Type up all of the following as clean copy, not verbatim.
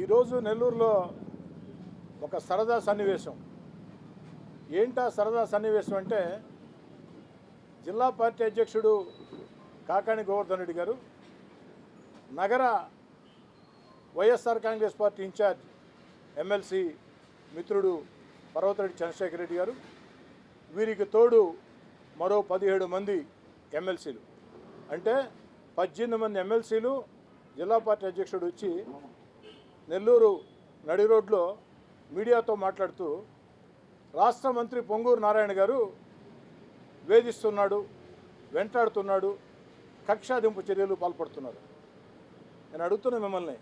ఈరోజు నెల్లూరులో ఒక సరదా సన్నివేశం. ఏంటా సరదా సన్నివేశం అంటే, జిల్లా పార్టీ అధ్యక్షుడు కాకాణి గోవర్ధన్ రెడ్డి గారు, నగర YSR Congress party incharge MLC మిత్రుడు పర్వతరెడ్డి చంద్రశేఖర్ రెడ్డి గారు, వీరికి తోడు మరో 17 మంది ఎమ్మెల్సీలు, అంటే 18 మంది ఎమ్మెల్సీలు. జిల్లా పార్టీ అధ్యక్షుడు వచ్చి నెల్లూరు నడి రోడ్లో మీడియాతో మాట్లాడుతూ, రాష్ట్ర మంత్రి పొంగూరు నారాయణ గారు వేధిస్తున్నాడు, వెంటాడుతున్నాడు, కక్షాదింపు చర్యలు పాల్పడుతున్నారు. నేను అడుగుతున్నా మిమ్మల్ని,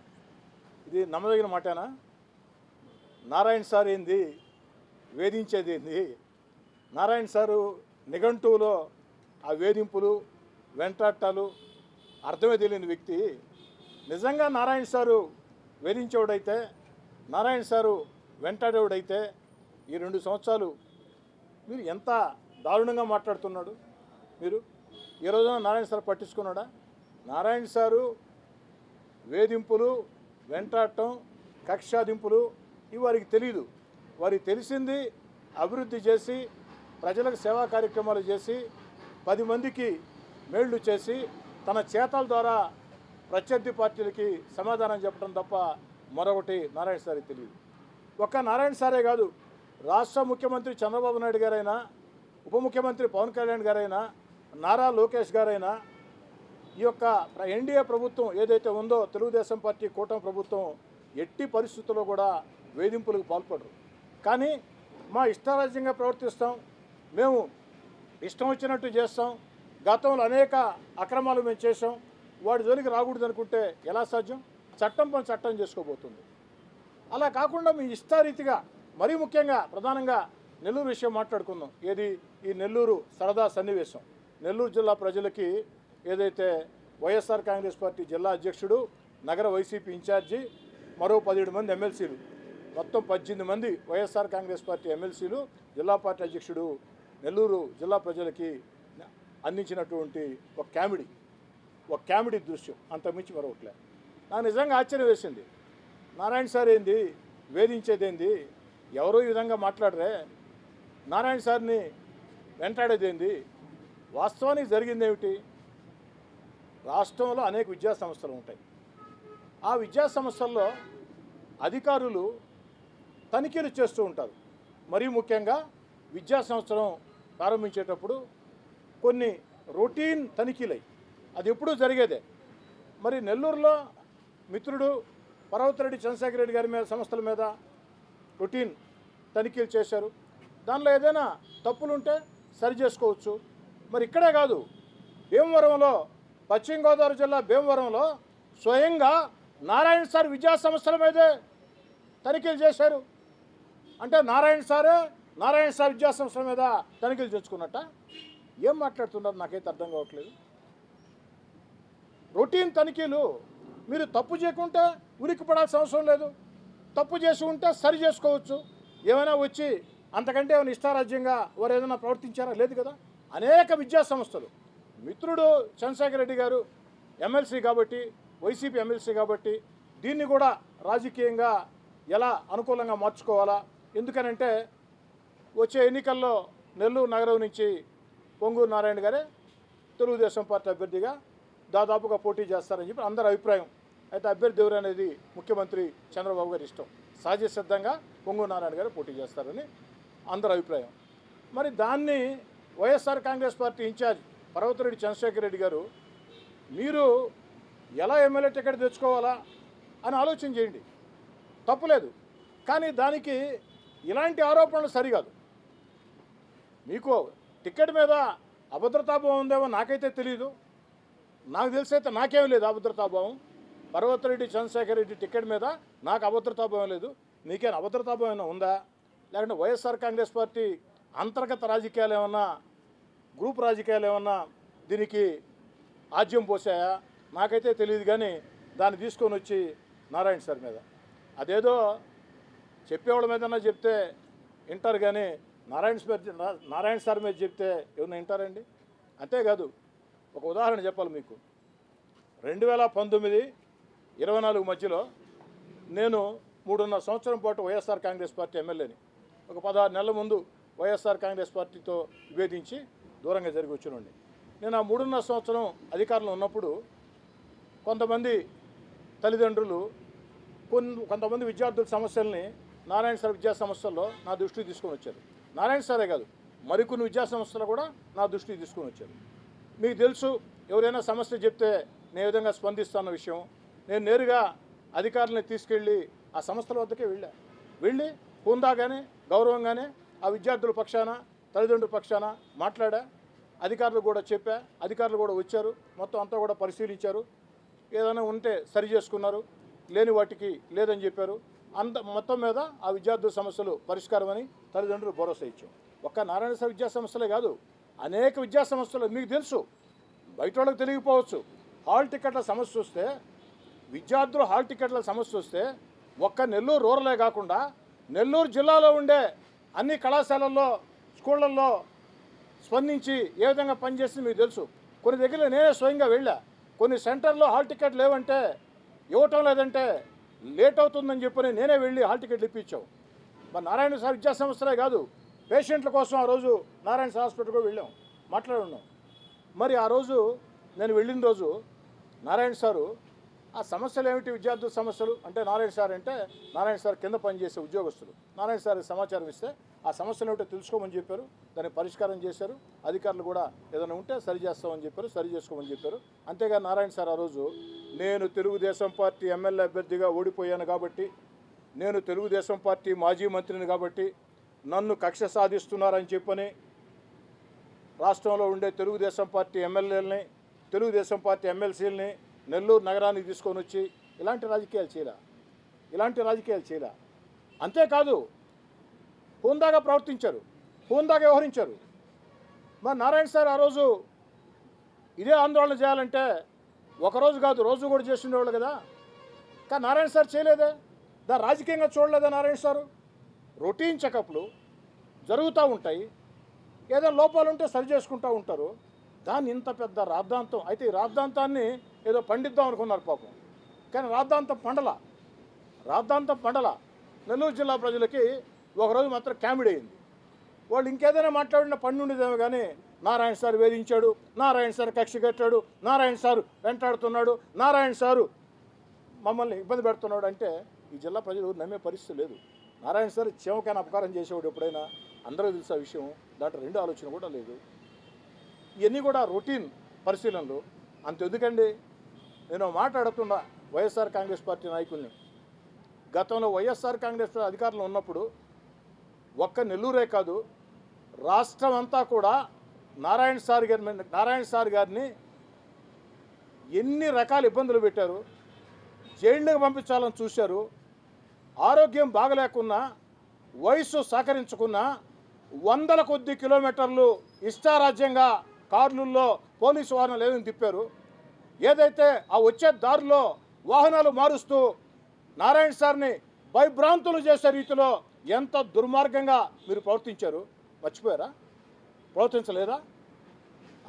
ఇది నమ్మదగిన మాటేనా? నారాయణ సార్ ఏంది వేధించేది ఏంది? నారాయణ సారు నిఘంటువులో ఆ వేధింపులు, వెంటాటాలు అర్థమే తెలియని వ్యక్తి. నిజంగా నారాయణ సారు వేధించేవాడైతే, నారాయణ సారు వెంటాడేవాడైతే, ఈ 2 సంవత్సరాలు మీరు ఎంత దారుణంగా మాట్లాడుతున్నాడు. మీరు ఈ రోజున నారాయణ సార్ పట్టించుకున్నాడా? నారాయణ సారు వేధింపులు, వెంటాడటం, కక్షాదింపులు ఇవి వారికి తెలియదు. వారికి తెలిసింది అభివృద్ధి చేసి, ప్రజలకు సేవా కార్యక్రమాలు చేసి, 10 మందికి మేళ్లు చేసి, తన చేతల ద్వారా ప్రత్యర్థి పార్టీలకి సమాధానం చెప్పడం తప్ప మరొకటి నారాయణ సార్కి తెలియదు. ఒక్క నారాయణ సారే కాదు, రాష్ట్ర ముఖ్యమంత్రి చంద్రబాబు నాయుడు గారైనా, ఉప ముఖ్యమంత్రి పవన్ కళ్యాణ్ గారైనా, నారా లోకేష్ గారైనా, ఈ యొక్క ఎన్డీఏ ప్రభుత్వం ఏదైతే ఉందో, తెలుగుదేశం పార్టీ కూటమి ప్రభుత్వం ఎట్టి పరిస్థితుల్లో కూడా వేధింపులకు పాల్పడరు. కానీ మా ఇష్టారాజ్యంగా ప్రవర్తిస్తాం, మేము ఇష్టం వచ్చినట్టు చేస్తాం, గతంలో అనేక అక్రమాలు మేము చేసాం, వాడి జోలికి రాకూడదు అనుకుంటే ఎలా సాధ్యం? చట్టం పని చట్టం చేసుకోబోతుంది. అలా కాకుండా మీ ఇష్టారీతిగా, మరీ ముఖ్యంగా ప్రధానంగా నెల్లూరు విషయం మాట్లాడుకుందాం. ఏది ఈ నెల్లూరు సరదా సన్నివేశం. నెల్లూరు జిల్లా ప్రజలకి ఏదైతే వైఎస్ఆర్ కాంగ్రెస్ పార్టీ జిల్లా అధ్యక్షుడు, నగర వైసీపీ ఇన్ఛార్జి, మరో 17 మంది ఎమ్మెల్సీలు, మొత్తం 18 మంది వైఎస్ఆర్ కాంగ్రెస్ పార్టీ ఎమ్మెల్సీలు, జిల్లా పార్టీ అధ్యక్షుడు నెల్లూరు జిల్లా ప్రజలకి అందించినటువంటి ఒక కామెడీ దృశ్యం, అంతకుమించి మరొకట్లే. నాకు నిజంగా ఆశ్చర్యం వేసింది. నారాయణ సార్ ఏంది వేధించేదేంది? ఎవరో ఈ విధంగా మాట్లాడరే. నారాయణ సార్ని వెంటాడేదేంది? వాస్తవానికి జరిగిందేమిటి? రాష్ట్రంలో అనేక విద్యా సంస్థలు ఉంటాయి. ఆ విద్యా సంస్థల్లో అధికారులు తనిఖీలు చేస్తూ ఉంటారు. మరీ ముఖ్యంగా విద్యా సంవత్సరం ప్రారంభించేటప్పుడు కొన్ని రొటీన్ తనిఖీలై, అది ఎప్పుడూ జరిగేదే. మరి నెల్లూరులో మిత్రుడు పర్వతరెడ్డి చంద్రశేఖర్ రెడ్డి గారి మీద, సంస్థల మీద రొటీన్ తనిఖీలు చేశారు. దానిలో ఏదైనా తప్పులుంటే సరి చేసుకోవచ్చు. మరి ఇక్కడే కాదు, భీమవరంలో, పశ్చిమ గోదావరి జిల్లా భీమవరంలో స్వయంగా నారాయణ సార్ విద్యా సంస్థల మీదే తనిఖీలు చేశారు. అంటే నారాయణ సార్ విద్యా సంస్థల మీద తనిఖీలు తెచ్చుకున్నట్ట? ఏం మాట్లాడుతున్నారు నాకైతే అర్థం కావట్లేదు. రొటీన్ తనిఖీలు. మీరు తప్పు చేయకుంటే ఉనికి పడాల్సిన అవసరం లేదు, తప్పు చేసి ఉంటే సరి చేసుకోవచ్చు. ఏమైనా వచ్చి అంతకంటే ఏమైనా ఇష్టారాజ్యంగా వారు ఏదైనా ప్రవర్తించారా? లేదు కదా. అనేక విద్యా సంస్థలు, మిత్రుడు చంద్రశేఖర్ రెడ్డి గారు ఎమ్మెల్సీ కాబట్టి, వైసీపీ ఎమ్మెల్సీ కాబట్టి, దీన్ని కూడా రాజకీయంగా ఎలా అనుకూలంగా మార్చుకోవాలా? ఎందుకనంటే వచ్చే ఎన్నికల్లో నెల్లూరు నగరం నుంచి పొంగూరు నారాయణ గారే తెలుగుదేశం పార్టీ అభ్యర్థిగా దాదాపుగా పోటీ చేస్తారని చెప్పి అందరి అభిప్రాయం. అయితే అభ్యర్థి ఎవరు అనేది ముఖ్యమంత్రి చంద్రబాబు గారి ఇష్టం. సహజసిద్ధంగా పొంగూరు నారాయణ గారు పోటీ చేస్తారని అందరి అభిప్రాయం. మరి దాన్ని వైఎస్ఆర్ కాంగ్రెస్ పార్టీ ఇన్ఛార్జ్ పర్వతరెడ్డి చంద్రశేఖర్ రెడ్డి గారు, మీరు ఎలా ఎమ్మెల్యే టికెట్ తెచ్చుకోవాలా అని ఆలోచన చేయండి, తప్పులేదు. కానీ దానికి ఇలాంటి ఆరోపణలు సరికాదు. మీకు టికెట్ మీద అభద్రతాభావం ఉందేమో నాకైతే తెలియదు. నాకు తెలిసైతే నాకేం లేదు అభద్రతాభావం. పర్వతరెడ్డి చంద్రశేఖర్ రెడ్డి టికెట్ మీద నాకు అభద్రతాభావం లేదు. మీకేం అభద్రతాభావం ఉందా? లేకుంటే వైఎస్ఆర్ కాంగ్రెస్ పార్టీ అంతర్గత రాజకీయాలు ఏమన్నా, గ్రూప్ రాజకీయాలు ఏమన్నా దీనికి ఆజ్యం పోసాయా? నాకైతే తెలియదు. కానీ దాన్ని తీసుకొని వచ్చి నారాయణ సార్ మీద, అదేదో చెప్పేవాళ్ళ మీదన్నా చెప్తే వింటారు, కానీ నారాయణ సార్ మీద చెప్తే ఏమన్నా వింటారండి? అంతేకాదు, ఒక ఉదాహరణ చెప్పాలి మీకు. 2019-24 మధ్యలో నేను 3.5 సంవత్సరం పాటు వైఎస్ఆర్ కాంగ్రెస్ పార్టీ ఎమ్మెల్యేని. ఒక 16 నెలల ముందు వైఎస్ఆర్ కాంగ్రెస్ పార్టీతో విభేదించి దూరంగా జరిగి వచ్చినండి. నేను ఆ 3.5 సంవత్సరం అధికారంలో ఉన్నప్పుడు కొంతమంది తల్లిదండ్రులు కొంతమంది విద్యార్థుల సమస్యల్ని నారాయణ సార్ విద్యా సంస్థల్లో నా దృష్టికి తీసుకొని వచ్చారు. నారాయణ సారే కాదు, మరికొన్ని విద్యా సంస్థలు కూడా నా దృష్టికి తీసుకొని వచ్చారు. మీకు తెలుసు, ఎవరైనా సమస్య చెప్తే నేను ఏ విధంగా స్పందిస్తున్న విషయం. నేను నేరుగా అధికారులను తీసుకెళ్ళి ఆ సంస్థల వద్దకే వెళ్ళి హుందాగానే గౌరవంగానే ఆ విద్యార్థుల పక్షాన తల్లిదండ్రుల పక్షాన మాట్లాడా. అధికారులు కూడా చెప్పా, అధికారులు కూడా వచ్చారు, మొత్తం అంతా కూడా పరిశీలించారు. ఏదైనా ఉంటే సరి చేసుకున్నారు, లేని వాటికి లేదని చెప్పారు. మొత్తం మీద ఆ విద్యార్థుల సమస్యలు పరిష్కారమని తల్లిదండ్రులు భరోసా ఇచ్చాం. ఒక్క నారాయణ సార్ విద్యా సంస్థలే కాదు, అనేక విద్యా సంస్థలు మీకు తెలుసు, బయట వాళ్ళకి తెలియకపోవచ్చు. హాల్ టికెట్ల సమస్య వస్తే, విద్యార్థులు హాల్ టికెట్ల సమస్య వస్తే ఒక్క నెల్లూరు రూరలే కాకుండా నెల్లూరు జిల్లాలో ఉండే అన్ని కళాశాలల్లో స్కూళ్ళల్లో స్పందించి ఏ విధంగా పనిచేస్తుంది మీకు తెలుసు. కొన్ని దగ్గర నేనే స్వయంగా వెళ్ళా. కొన్ని సెంటర్లో హాల్ టికెట్ లేవంటే, ఇవ్వటం లేదంటే లేట్ అవుతుందని చెప్పని నేనే వెళ్ళి హాల్ టికెట్లు ఇప్పించాం. మరి నారాయణ సార్ విద్యా సంస్థలే కాదు, పేషెంట్ల కోసం ఆ రోజు నారాయణ సార్ హాస్పిటల్కి వెళ్ళాం, మాట్లాడున్నాం. మరి ఆ రోజు నేను వెళ్ళిన రోజు నారాయణ సారు ఆ సమస్యలు ఏమిటి, విద్యార్థుల సమస్యలు అంటే నారాయణ సార్ కింద పనిచేసే ఉద్యోగస్తులు నారాయణ సార్కి సమాచారం ఇస్తే ఆ సమస్యలు ఏమిటో తెలుసుకోమని చెప్పారు, దాన్ని పరిష్కారం చేశారు. అధికారులు కూడా ఏదైనా ఉంటే సరి చేస్తామని చెప్పారు, సరి చేసుకోమని చెప్పారు. అంతేగాని నారాయణ సార్ ఆ రోజు నేను తెలుగుదేశం పార్టీ ఎమ్మెల్యే అభ్యర్థిగా ఓడిపోయాను కాబట్టి, నేను తెలుగుదేశం పార్టీ మాజీ మంత్రిని కాబట్టి నన్ను కక్ష సాధిస్తున్నారని చెప్పని రాష్ట్రంలో ఉండే తెలుగుదేశం పార్టీ ఎమ్మెల్యేలని, తెలుగుదేశం పార్టీ ఎమ్మెల్సీలని నెల్లూరు నగరానికి తీసుకొని వచ్చి ఇలాంటి రాజకీయాలు చేయలే. అంతేకాదు హుందాగా ప్రవర్తించారు, హుందాగా వ్యవహరించారు. మరి నారాయణ సార్ ఆ రోజు ఇదే ఆందోళన చేయాలంటే ఒకరోజు కాదు, రోజు కూడా చేస్తుండేవాళ్ళు కదా. కానీ నారాయణ సార్ చేయలేదే, దాన్ని రాజకీయంగా చూడలేదా నారాయణ సారు. రొటీన్ చెకప్లు జరుగుతూ ఉంటాయి, ఏదైనా లోపాలు ఉంటే సరి చేసుకుంటూ ఉంటారు. దాన్ని ఇంత పెద్ద రాద్ధాంతం అయితే, ఈ రాద్ధాంతాన్ని ఏదో పండిద్దాం అనుకున్నారు పాపం, కానీ రాద్ధాంతం పండల. నెల్లూరు జిల్లా ప్రజలకి ఒకరోజు మాత్రం కామెడీ అయింది. వాళ్ళు ఇంకేదైనా మాట్లాడిన పండు ఉండేదేమో కానీ నారాయణ సార్ వేధించాడు, నారాయణ సార్ కక్ష కట్టాడు, నారాయణ సారు వెంటాడుతున్నాడు, నారాయణ సారు మమ్మల్ని ఇబ్బంది పెడుతున్నాడు అంటే ఈ జిల్లా ప్రజలు నమ్మే పరిస్థితి లేదు. నారాయణ సార్ చీమకైనా అపకారం చేసేవాడు ఎప్పుడైనా, అందరూ తెలిసే విషయం, దాంట్లో రెండో ఆలోచన కూడా లేదు. ఇవన్నీ కూడా రొటీన్ పరిశీలనలు. అంతెందుకండి, నేను మాట్లాడుతున్న వైఎస్ఆర్ కాంగ్రెస్ పార్టీ నాయకుల్ని, గతంలో వైఎస్ఆర్ కాంగ్రెస్ అధికారంలో ఉన్నప్పుడు ఒక్క నెల్లూరే కాదు రాష్ట్రం అంతా కూడా నారాయణ సార్ గారిని ఎన్ని రకాల ఇబ్బందులు పెట్టారు, జైళ్ళకి పంపించాలని చూశారు. ఆరోగ్యం బాగలేకున్నా, వయసు సహకరించుకున్నా 100 కొద్ది కిలోమీటర్లు ఇష్టారాజ్యంగా కార్లుల్లో పోలీసు వాహనాలు ఏదైనా తిప్పారు. ఏదైతే ఆ వచ్చే దారిలో వాహనాలు మారుస్తూ నారాయణ సార్ని భయభ్రాంతులు చేసే రీతిలో ఎంత దుర్మార్గంగా మీరు ప్రవర్తించారు, మర్చిపోయారా? ప్రవర్తించలేదా?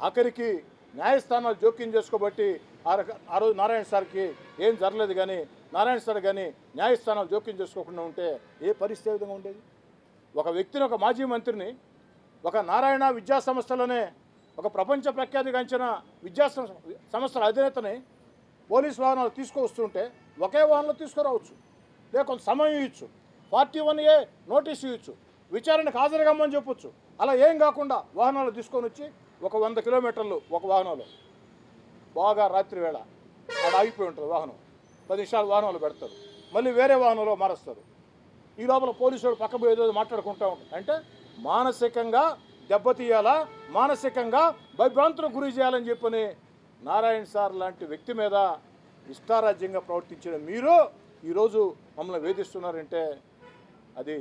ఆఖరికి న్యాయస్థానాలు జోక్యం చేసుకోబట్టి ఆ రోజు నారాయణ సార్కి ఏం జరగలేదు. కానీ నారాయణ సార్ కానీ న్యాయస్థానాలు జోక్యం చేసుకోకుండా ఉంటే ఏ పరిస్థితి ఏ విధంగా ఉండేది? ఒక వ్యక్తిని, ఒక మాజీ మంత్రిని, ఒక నారాయణ విద్యా సంస్థలోనే ఒక ప్రపంచ ప్రఖ్యాతిగాంచిన విద్యా సంస్థల అధినేతని పోలీసు వాహనాలు తీసుకువస్తుంటే ఒకే వాహనంలో తీసుకురావచ్చు, లేక కొంత సమయం ఇవ్వచ్చు, 41A నోటీసు ఇవ్వచ్చు, విచారణకు హాజరుగమ్మని చెప్పొచ్చు. అలా ఏం కాకుండా వాహనాలు తీసుకొని వచ్చి ఒక 100 కిలోమీటర్లు ఒక వాహనంలో బాగా రాత్రి వేళ అక్కడ ఆగిపోయి ఉంటుంది వాహనం, 10 నిమిషాలు వాహనాలు పెడతారు, మళ్ళీ వేరే వాహనంలో మారుస్తారు. ఈ లోపల పోలీసులు పక్క ఏదో మాట్లాడుకుంటూ ఉంటారు. అంటే మానసికంగా దెబ్బతీయాలా, మానసికంగా భయభ్రాంతులకు గురి చేయాలని చెప్పని నారాయణ సార్ లాంటి వ్యక్తి మీద ఇష్టారాజ్యంగా ప్రవర్తించిన మీరు ఈరోజు మమ్మల్ని వేధిస్తున్నారంటే అది